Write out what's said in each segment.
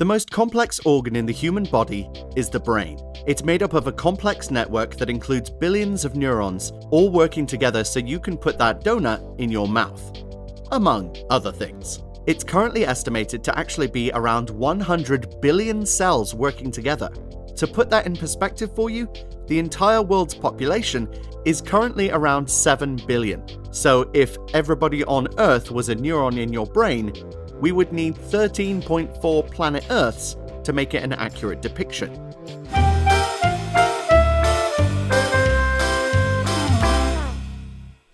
The most complex organ in the human body is the brain. It's made up of a complex network that includes billions of neurons, all working together so you can put that donut in your mouth, among other things. It's currently estimated to actually be around 100 billion cells working together. To put that in perspective for you, the entire world's population is currently around 7 billion. So if everybody on Earth was a neuron in your brain, we would need 13.4 planet Earths to make it an accurate depiction.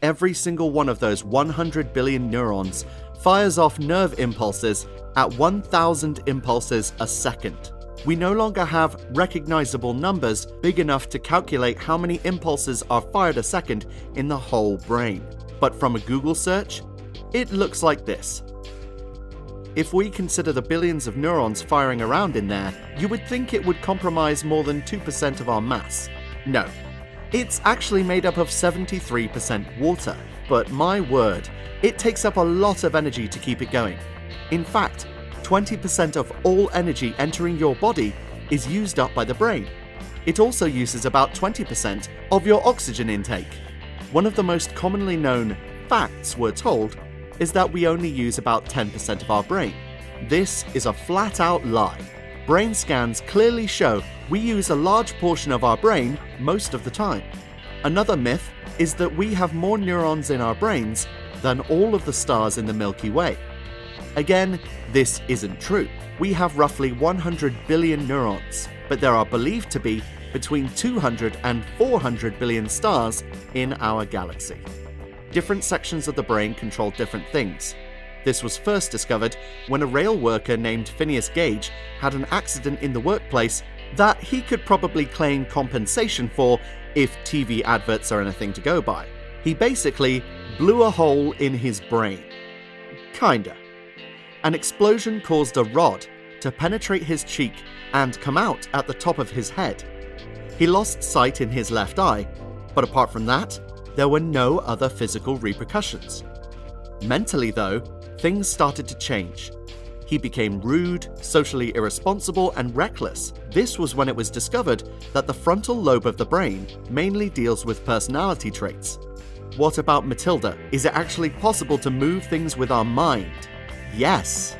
Every single one of those 100 billion neurons fires off nerve impulses at 1,000 impulses a second. We no longer have recognizable numbers big enough to calculate how many impulses are fired a second in the whole brain. But from a Google search, it looks like this. If we consider the billions of neurons firing around in there, you would think it would comprise more than 2% of our mass. No, it's actually made up of 73% water. But my word, it takes up a lot of energy to keep it going. In fact, 20% of all energy entering your body is used up by the brain. It also uses about 20% of your oxygen intake. One of the most commonly known facts, we're told, is that we only use about 10% of our brain. This is a flat-out lie. Brain scans clearly show we use a large portion of our brain most of the time. Another myth is that we have more neurons in our brains than all of the stars in the Milky Way. Again, this isn't true. We have roughly 100 billion neurons, but there are believed to be between 200 and 400 billion stars in our galaxy. Different sections of the brain control different things. This was first discovered when a rail worker named Phineas Gage had an accident in the workplace that he could probably claim compensation for if TV adverts are anything to go by. He basically blew a hole in his brain. Kinda. An explosion caused a rod to penetrate his cheek and come out at the top of his head. He lost sight in his left eye, but apart from that, there were no other physical repercussions. Mentally, though, things started to change. He became rude, socially irresponsible, and reckless. This was when it was discovered that the frontal lobe of the brain mainly deals with personality traits. What about Matilda? Is it actually possible to move things with our mind? Yes.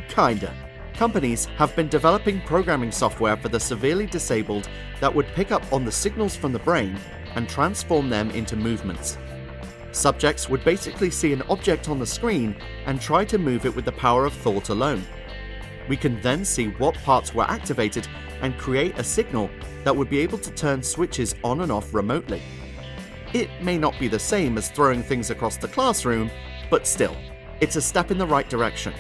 Kinda. Companies have been developing programming software for the severely disabled that would pick up on the signals from the brain and transform them into movements. Subjects would basically see an object on the screen and try to move it with the power of thought alone. We can then see what parts were activated and create a signal that would be able to turn switches on and off remotely. It may not be the same as throwing things across the classroom, but still, it's a step in the right direction.